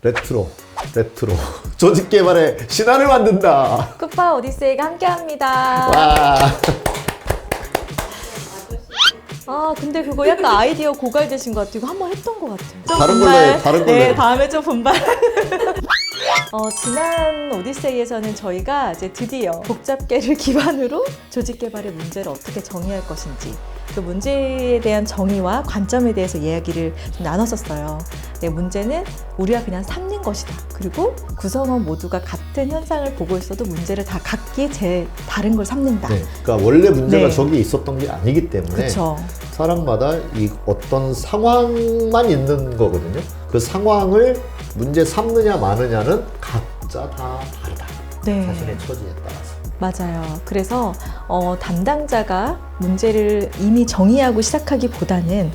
레트로 조직 개발의 신화를 만든다. 쿠파 오디세이가 함께합니다. 와. 아 근데 그거 약간 아이디어 고갈되신 것 같아요. 이거 한번 했던 것 같아요. 좀 다른 분발. 걸로 해, 다른 걸로 네, 해. 다음에 좀 분발. 지난 오디세이에서는 저희가 이제 드디어 복잡계를 기반으로 조직 개발의 문제를 어떻게 정의할 것인지 그 문제에 대한 정의와 관점에 대해서 이야기를 좀 나눴었어요. 네, 문제는 우리가 그냥 삼는 것이다. 그리고 구성원 모두가 같은 현상을 보고 있어도 문제를 다 각기 다른 걸 삼는다. 네, 그러니까 원래 문제가 네. 저기 있었던 게 아니기 때문에 그렇죠. 사람마다 이 어떤 상황만 있는 거거든요. 그 상황을 문제 삼느냐 마느냐는 각자 다 다르다. 네. 자신의 처지에 따라서. 맞아요. 그래서 담당자가 문제를 이미 정의하고 시작하기보다는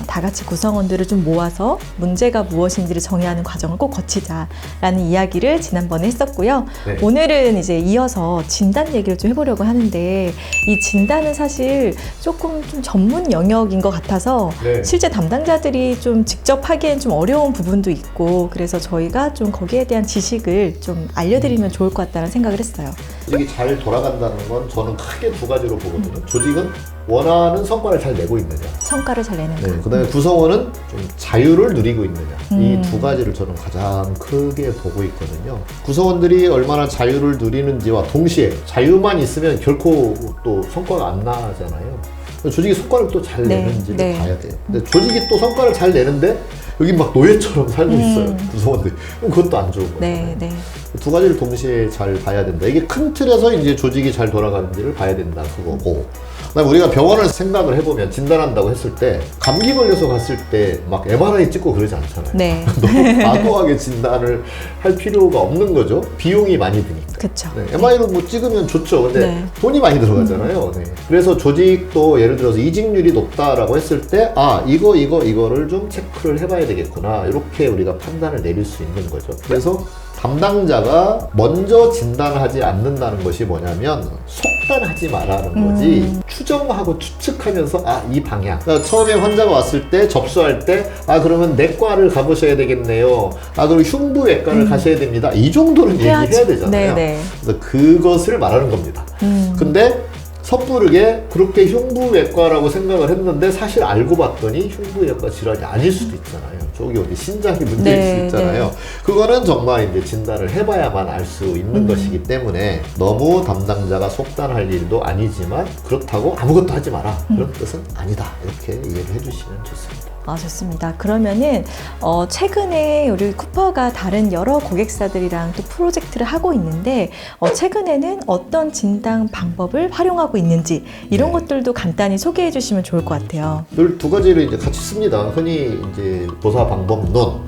다 같이 구성원들을 좀 모아서 문제가 무엇인지를 정의하는 과정을 꼭 거치자라는 이야기를 지난번에 했었고요. 네. 오늘은 이제 이어서 진단 얘기를 좀 해보려고 하는데 이 진단은 사실 조금 좀 전문 영역인 것 같아서 네. 실제 담당자들이 좀 직접 하기엔 좀 어려운 부분도 있고 그래서 저희가 좀 거기에 대한 지식을 좀 알려드리면 좋을 것 같다는 생각을 했어요. 조직이 잘 돌아간다는 건 저는 크게 두 가지로 보거든요. 조직은 원하는 성과를 잘 내고 있느냐. 성과를 잘 내는가. 네, 그다음에 구성원은 좀 자유를 누리고 있느냐. 이 두 음. 가지를 저는 가장 크게 보고 있거든요. 구성원들이 얼마나 자유를 누리는지와 동시에 자유만 있으면 결코 또 성과가 안 나잖아요. 조직이 성과를 또 잘 네, 내는지를 네. 봐야 돼요. 근데 조직이 또 성과를 잘 내는데 여기 막 노예처럼 살고 있어요. 구성원들이. 그럼 그것도 안 좋은 거예요. 네, 네. 두 가지를 동시에 잘 봐야 된다. 이게 큰 틀에서 이제 조직이 잘 돌아가는지를 봐야 된다. 그거고. 그다음에 우리가 병원을 생각을 해보면 진단한다고 했을 때 감기 걸려서 갔을 때 막 MRI 찍고 그러지 않잖아요. 네. 너무 과도하게 진단을 할 필요가 없는 거죠. 비용이 많이 드니까. 그쵸. 네, MRI로 뭐 찍으면 좋죠. 근데 네. 돈이 많이 들어가잖아요. 네. 그래서 조직도 예를 들어서 이직률이 높다라고 했을 때, 이거를 좀 체크를 해봐야 되겠구나. 이렇게 우리가 판단을 내릴 수 있는 거죠. 그래서 담당자가 먼저 진단하지 않는다는 것이 뭐냐면 속단하지 말라는 거지 추정하고 추측하면서 이 방향. 그러니까 처음에 환자가 왔을 때 접수할 때 그러면 내과를 가보셔야 되겠네요. 그리고 흉부외과를 가셔야 됩니다. 이 정도는 얘기해야 되잖아요. 네네. 그래서 그것을 말하는 겁니다. 근데 섣부르게 그렇게 흉부외과라고 생각을 했는데 사실 알고 봤더니 흉부외과 질환이 아닐 수도 있잖아요. 저기 어디 신장이 문제일 네, 수 있잖아요. 네. 그거는 정말 이제 진단을 해봐야만 알 수 있는 것이기 때문에 너무 담당자가 속단할 일도 아니지만 그렇다고 아무것도 하지 마라. 그런 뜻은 아니다. 이렇게 이해를 해주시면 좋습니다. 좋습니다. 그러면은 최근에 우리 쿠퍼가 다른 여러 고객사들이랑 또 프로젝트를 하고 있는데 최근에는 어떤 진단 방법을 활용하고 있는지 이런 네. 것들도 간단히 소개해 주시면 좋을 것 같아요. 늘 두 가지를 이제 같이 씁니다. 흔히 이제 조사 방법론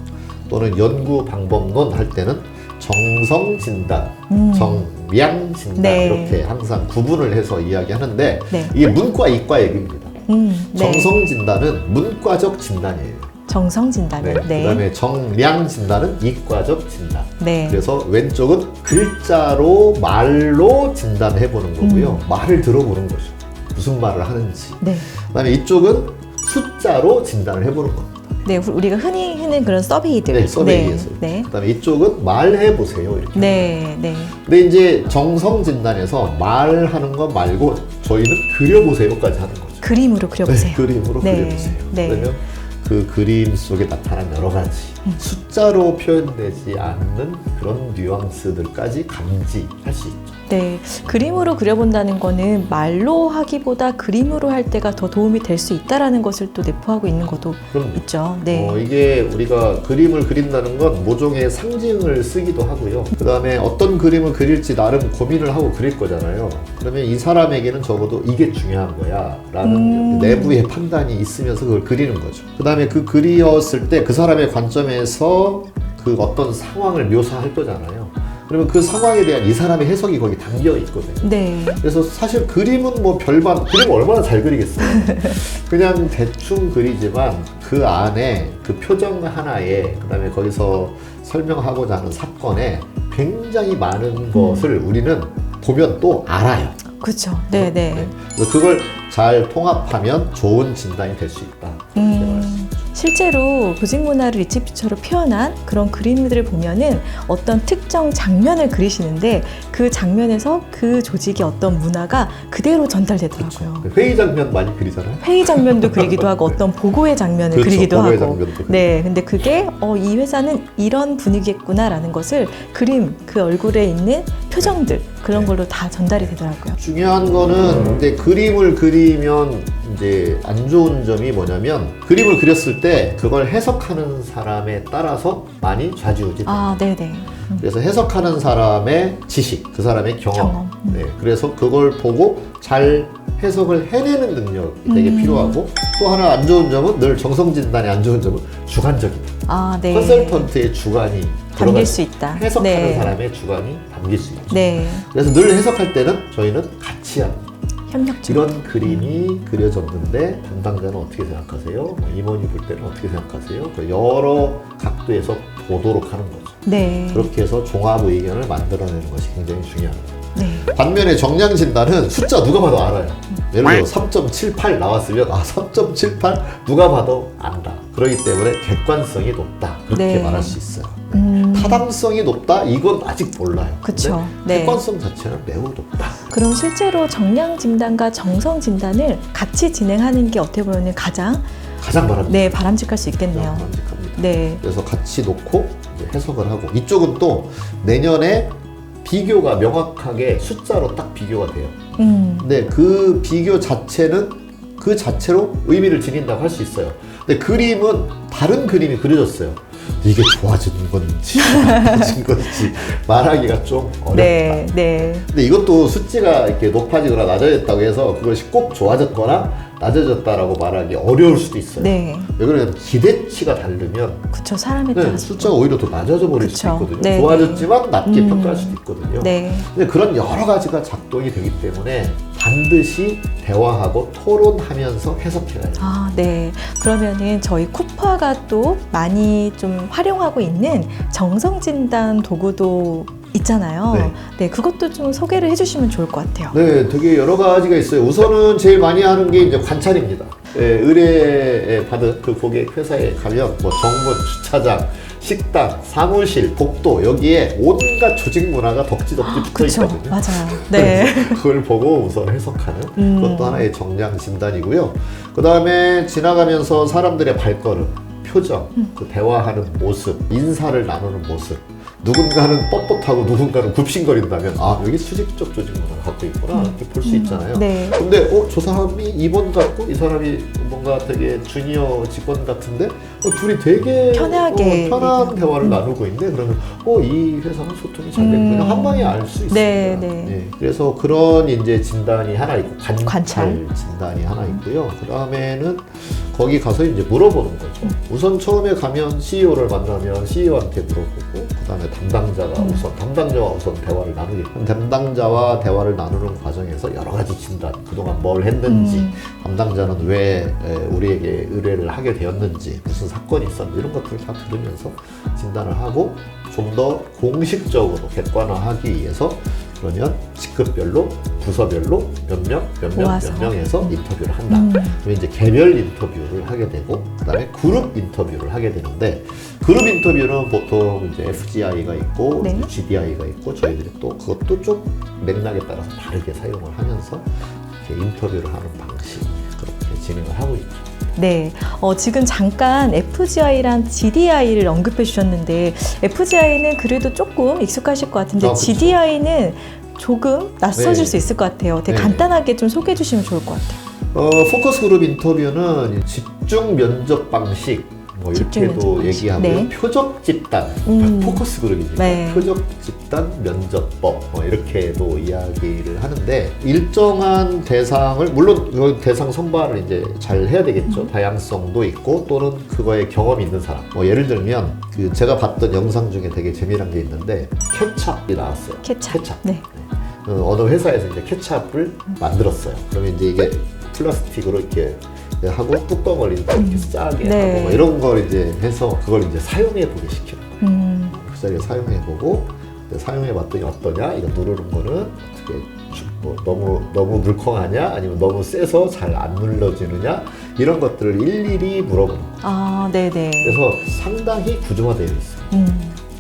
또는 연구 방법론 할 때는 정성 진단, 정량 진단 네. 이렇게 항상 구분을 해서 이야기하는데 네. 이게 문과 이과 얘기입니다. 네. 정성 진단은 문과적 진단이에요. 정성 진단을. 네. 그다음에 정량 진단은 이과적 진단. 네. 그래서 왼쪽은 글자로 말로 진단해 보는 거고요. 말을 들어보는 거죠. 무슨 말을 하는지. 네. 그다음에 이쪽은 숫자로 진단을 해보는 겁니다. 네, 우리가 흔히 하는 그런 서베이들. 네, 서베이에서. 네. 그다음에 이쪽은 말해 보세요. 이렇게. 네. 네. 근데 이제 정성 진단에서 말하는 거 말고 저희는 그려보세요까지 하는 거죠. 그림으로 그려보세요. 네, 그림으로 네. 그려보세요. 네. 그러면 그 그림 속에 나타난 여러 가지 숫자로 표현되지 않는 그런 뉘앙스들까지 감지할 수 있죠. 네, 그림으로 그려본다는 거는 말로 하기보다 그림으로 할 때가 더 도움이 될 수 있다라는 것을 또 내포하고 있는 것도 그럼요. 있죠. 네. 이게 우리가 그림을 그린다는 건 모종의 상징을 쓰기도 하고요. 그 다음에 어떤 그림을 그릴지 나름 고민을 하고 그릴 거잖아요. 그러면 이 사람에게는 적어도 이게 중요한 거야 라는 내부의 판단이 있으면서 그걸 그리는 거죠. 그 다음에 그 그리었을 때 그 사람의 관점에서 그 어떤 상황을 묘사할 거잖아요. 그러면 그 상황에 대한 이 사람의 해석이 거기 담겨 있거든요. 네. 그래서 사실 그림은 뭐 별반, 그림 얼마나 잘 그리겠어요. 그냥 대충 그리지만 그 안에 그 표정 하나에 그다음에 거기서 설명하고자 하는 사건에 굉장히 많은 것을 우리는 보면 또 알아요. 그렇죠. 네, 네. 그래서 그걸 잘 통합하면 좋은 진단이 될 수 있다. 그렇게 말씀드리죠. 실제로 조직 문화를 리치피처로 표현한 그런 그림들을 보면은 어떤 특정 장면을 그리시는데 그 장면에서 그 조직의 어떤 문화가 그대로 전달되더라고요. 회의 장면 많이 그리잖아요. 회의 장면도 그리기도 하고 어떤 보고회 장면을 그렇죠. 그리기도 보고회 하고. 장면도 그리고. 네, 근데 그게 이 회사는 이런 분위기겠구나라는 것을 그림, 그 얼굴에 있는 표정들 그런 걸로 다 전달이 되더라고요. 중요한 거는 이제 그림을 그리면 이제 안 좋은 점이 뭐냐면 그림을 그렸을 때 그걸 해석하는 사람에 따라서 많이 좌지우지. 아, 네네. 그래서 해석하는 사람의 지식, 그 사람의 경험. 경험. 네, 그래서 그걸 보고 잘 해석을 해내는 능력이 되게 필요하고 또 하나 안 좋은 점은 늘 정성진단의 안 좋은 점은 주관적이다. 아, 네. 컨설턴트의 주관이 담길 들어가 수 있다. 해석하는 네. 사람의 주관이 담길 수 있죠. 네. 그래서 늘 해석할 때는 저희는 같이 합니다. 협력적. 이런 그림이 그려졌는데 담당자는 어떻게 생각하세요? 뭐 임원이 볼 때는 어떻게 생각하세요? 그 여러 각도에서 보도록 하는 거죠. 네. 그렇게 해서 종합 의견을 만들어내는 것이 굉장히 중요합니다. 네. 반면에 정량 진단은 숫자 누가 봐도 알아요. 예를 들어 3.78 나왔으면 3.78 누가 봐도 안다. 그렇기 때문에 객관성이 높다. 그렇게 네. 말할 수 있어요. 타당성이 높다? 이건 아직 몰라요. 그쵸. 근데 네. 객관성 자체는 매우 높다. 그럼 실제로 정량 진단과 정성 진단을 같이 진행하는 게 어떻게 보면 가장 가장 바람직할 수 있겠네요. 바람직합니다. 네. 그래서 같이 놓고 이제 해석을 하고 이쪽은 또 내년에 비교가 명확하게 숫자로 딱 비교가 돼요. 근데 그 비교 자체는 그 자체로 의미를 지닌다고 할 수 있어요. 근데 그림은 다른 그림이 그려졌어요. 이게 좋아진 건지 나빠진 건지 말하기가 좀 어렵다. 네. 네. 근데 이것도 수치가 이렇게 높아지거나 낮아졌다고 해서 그것이 꼭 좋아졌거나 낮아졌다라고 말하기 어려울 수도 있어요. 네. 왜 그러냐면 기대치가 다르면 그쵸. 사람에 네, 따라서. 숫자가 오히려 더 낮아져 버릴 그쵸. 수도 있거든요. 네, 좋아졌지만 낮게 평가할 수도 있거든요. 네. 근데 그런 여러 가지가 작동이 되기 때문에 반드시 대화하고 토론하면서 해석해야 돼요. 아, 네. 그러면은 저희 쿠파가 또 많이 좀 활용하고 있는 정성 진단 도구도 있잖아요. 네. 네, 그것도 좀 소개를 해주시면 좋을 것 같아요. 네, 되게 여러 가지가 있어요. 우선은 제일 많이 하는 게 이제 관찰입니다. 네, 의뢰 받은 그 고객 회사에 가면 뭐 정문, 주차장, 식당, 사무실, 복도 여기에 온갖 조직 문화가 덕지덕지 붙어 그쵸. 있거든요. 맞아요. 네. 그걸 보고 우선 해석하는 그것도 하나의 정량 진단이고요. 그 다음에 지나가면서 사람들의 발걸음, 표정, 그 대화하는 모습, 인사를 나누는 모습. 누군가는 뻣뻣하고 누군가는 굽신거린다면 여기 수직적 조직 문화를 갖고 있구나 이렇게 볼 수 있잖아요. 네. 근데 저 사람이 임원 같고 이 사람이 뭔가 되게 주니어 직원 같은데 둘이 되게 편하게 편한 대화를 나누고 있네. 그러면 이 회사는 소통이 잘 되는 그냥 한 방에 알 수 있습니다. 네, 네. 그래서 그런 이제 진단이 하나 있고 관찰 관찰. 진단이 하나 있고요. 그 다음에는 거기 가서 이제 물어보는 거죠. 우선 처음에 가면 CEO를 만나면 CEO한테 물어보고 그 다음에 담당자와 우선 대화를 나누겠고 담당자와 대화를 나누는 과정에서 여러 가지 진단, 그동안 뭘 했는지 담당자는 왜 우리에게 의뢰를 하게 되었는지 무슨 사건이 있었는지 이런 것들을 다 들으면서 진단을 하고 좀 더 공식적으로 객관화하기 위해서 그러면 직급별로 부서별로 몇 명에서 인터뷰를 한다. 그러면 이제 개별 인터뷰를 하게 되고 그다음에 그룹 인터뷰를 하게 되는데 그룹 인터뷰는 보통 이제 FGI가 있고 네. GDI가 있고 저희들이 또 그것도 좀 맥락에 따라서 다르게 사용을 하면서 이렇게 인터뷰를 하는 방식 그렇게 진행을 하고 있죠. 네, 지금 잠깐 FGI랑 GDI를 언급해 주셨는데 FGI는 그래도 조금 익숙하실 것 같은데 그쵸. GDI는 조금 낯서질 네. 수 있을 것 같아요. 되게 네. 간단하게 좀 소개해 주시면 좋을 것 같아요. 포커스 그룹 인터뷰는 집중 면접 방식 뭐 집중 이렇게도 면접 방식. 얘기하고요. 네. 표적 집단, 포커스 그룹이니까 네. 표적 집단 면접법 뭐 이렇게도 이야기를 하는데 일정한 대상을 물론 그 대상 선발을 이제 잘 해야 되겠죠. 다양성도 있고 또는 그거에 경험이 있는 사람. 뭐 예를 들면 그 제가 봤던 영상 중에 되게 재미난 게 있는데 케찹이 나왔어요. 케찹. 네. 어느 회사에서 이제 케찹을 만들었어요. 그러면 이제 이게 플라스틱으로 이렇게 하고 뚜껑을 이렇게 싸게 네. 하고 뭐 이런 걸 이제 해서 그걸 이제 사용해 보게 시키는 거예요. 그 자리에 사용해 보고 사용해 봤더니 어떠냐? 이거 누르는 거는 어떻게 너무 물컹하냐? 아니면 너무 세서 잘 안 눌러지느냐? 이런 것들을 일일이 물어보는 거예요. 아, 네네. 그래서 상당히 구조화되어 있어요.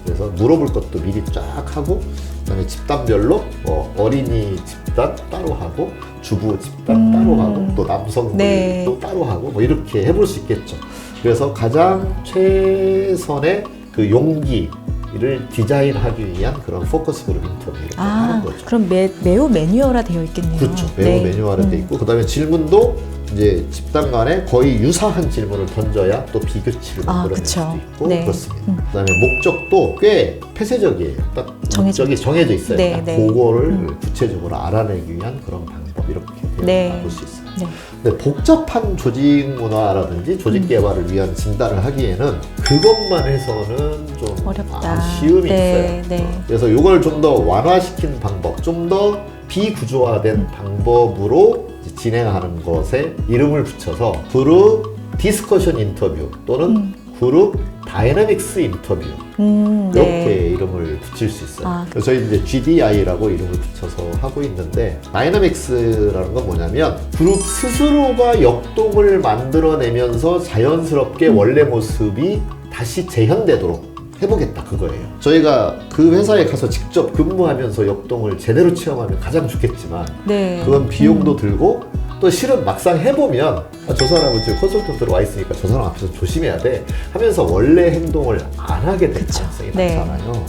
그래서 물어볼 것도 미리 쫙 하고, 그다음에 집단별로 어린이 집단 따로 하고, 주부 집단 따로 하고, 또 남성들 네. 또 따로 하고, 뭐 이렇게 해볼 수 있겠죠. 그래서 가장 최선의 그 용기를 디자인하기 위한 그런 포커스 그룹 인터뷰를 하는 거죠. 그럼 매우 매뉴얼화 되어 있겠네요. 그렇죠. 매우 매뉴얼화되어 있고, 그다음에 질문도 이제 집단 간에 거의 유사한 질문을 던져야 또 비교치를 만들어낼 수도 있고 그렇습니다. 그다음에 목적도 꽤 폐쇄적이에요. 딱 목적이 정해져 있어요. 네, 네. 그거를 구체적으로 알아내기 위한 그런 방법 이렇게 볼 수 있어요. 네. 근데 복잡한 조직 문화라든지 조직 개발을 위한 진단을 하기에는 그것만 해서는 좀 어렵다. 아쉬움이 네, 있어요. 네. 그래서 이걸 좀 더 완화시킨 방법, 좀 더 비구조화된 방법으로 진행하는 것에 이름을 붙여서 그룹 디스커션 인터뷰 또는 그룹 다이내믹스 인터뷰 이렇게 네. 이름을 붙일 수 있어요. 그래서 저희 이제 GDI라고 이름을 붙여서 하고 있는데, 다이내믹스라는 건 뭐냐면 그룹 스스로가 역동을 만들어내면서 자연스럽게 원래 모습이 다시 재현되도록 해보겠다, 그거예요. 저희가 그 회사에 가서 직접 근무하면서 역동을 제대로 체험하면 가장 좋겠지만 네. 그건 비용도 들고, 또 실은 막상 해보면 저 사람은 지금 컨설턴트로 와 있으니까 저 사람 앞에서 조심해야 돼 하면서 원래 행동을 안 하게 될 가능성이 많잖아요.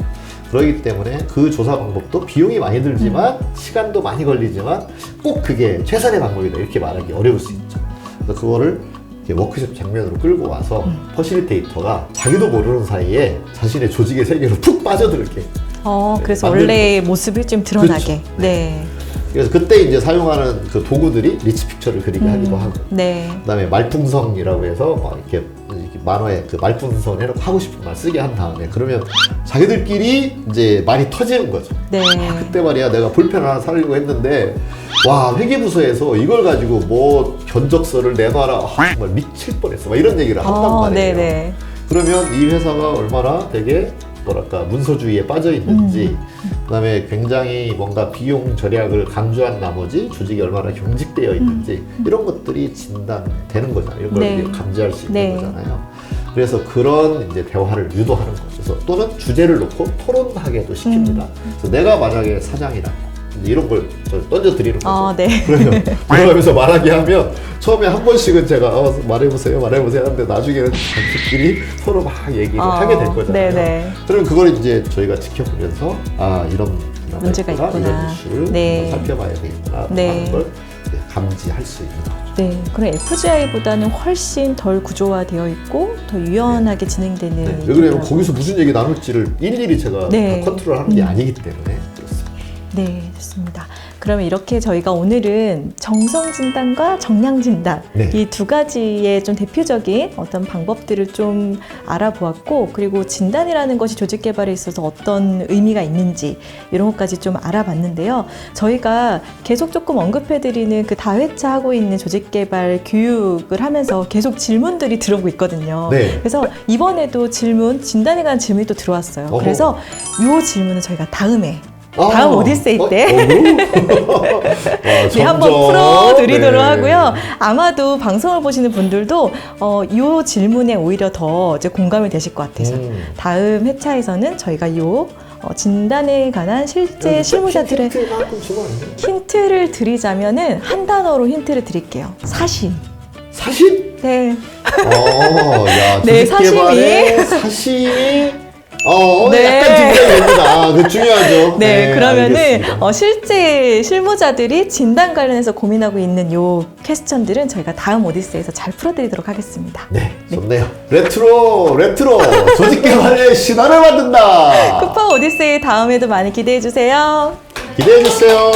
그렇기 때문에 그 조사 방법도 비용이 많이 들지만 시간도 많이 걸리지만 꼭 그게 최선의 방법이다 이렇게 말하기 어려울 수 있죠. 그래서 그거를 워크숍 장면으로 끌고 와서 퍼실리테이터가 자기도 모르는 사이에 자신의 조직의 세계로 푹 빠져들게. 그래서 원래의 모습이 좀 드러나게. 그렇죠. 네. 그래서 그때 이제 사용하는 그 도구들이 리치 픽처를 그리게 하기도 하고, 네. 그다음에 말풍선이라고 해서 막 이렇게 만화에 그 말풍선 해놓고 하고 싶은 말 쓰게 한 다음에 그러면 자기들끼리 이제 말이 터지는 거죠. 네. 그때 말이야 내가 볼펜 하나 사려고 했는데 와 회계부서에서 이걸 가지고 뭐 견적서를 내놔라 정말 미칠 뻔했어 막 이런 얘기를 한단 말이에요. 네네. 그러면 이 회사가 얼마나 되게 뭐랄까 문서주의에 빠져 있는지, 그다음에 굉장히 뭔가 비용 절약을 강조한 나머지 조직이 얼마나 경직되어 있는지 이런 것들이 진단되는 거잖아요. 이런 걸 네. 이제 감지할 수 있는 네. 거잖아요. 그래서 그런 이제 대화를 유도하는 거죠. 그래서 또는 주제를 놓고 토론하게도 시킵니다. 그래서 내가 만약에 사장이다. 이런 걸 던져 드리는 거죠. 네. 그러면 들어가면서 말하게 하면 처음에 한 번씩은 제가 말해보세요 하는데 나중에는 자기들끼리 서로 막 얘기를 하게 될 거잖아요. 네네. 그러면 그걸 이제 저희가 지켜보면서 이런 문제가 있구나. 이런 이슈를 네. 살펴봐야 되겠구나 네. 하는 걸 이제 감지할 수 있는 거죠. 네, 그럼 FGI보다는 훨씬 덜 구조화되어 있고 더 유연하게 진행되는. 네. 왜 그러냐면 거기서 무슨 얘기 나눌지를 일일이 제가 네. 다 컨트롤하는 게 아니기 때문에 그렇습니다. 네, 좋습니다. 그러면 이렇게 저희가 오늘은 정성 진단과 정량 진단 네. 이 두 가지의 좀 대표적인 어떤 방법들을 좀 알아보았고, 그리고 진단이라는 것이 조직 개발에 있어서 어떤 의미가 있는지 이런 것까지 좀 알아봤는데요. 저희가 계속 조금 언급해드리는 그 다회차 하고 있는 조직 개발 교육을 하면서 계속 질문들이 들어오고 있거든요. 네. 그래서 이번에도 진단에 관한 질문이 또 들어왔어요. 어허. 그래서 이 질문은 저희가 다음에 다음 오디세이 때 네, 한번 풀어드리도록 하고요. 아마도 방송을 보시는 분들도 이 질문에 오히려 더 이제 공감이 되실 것 같아서 다음 회차에서는 저희가 이 진단에 관한 실제 실무자들의 힌트를 드리자면은 한 단어로 힌트를 드릴게요. 사심. 사심? 네. 야, 네, 사심이 네. 약간 중요합니다. 그 중요하죠. 네, 그러면은 알겠습니다. 실제 실무자들이 진단 관련해서 고민하고 있는 요 퀘스천들은 저희가 다음 오디세이에서 잘 풀어드리도록 하겠습니다. 네, 좋네요. 레트로 조직 개발의 신화를 만든다. 쿠파 오디세이 다음에도 많이 기대해 주세요. 기대해 주세요.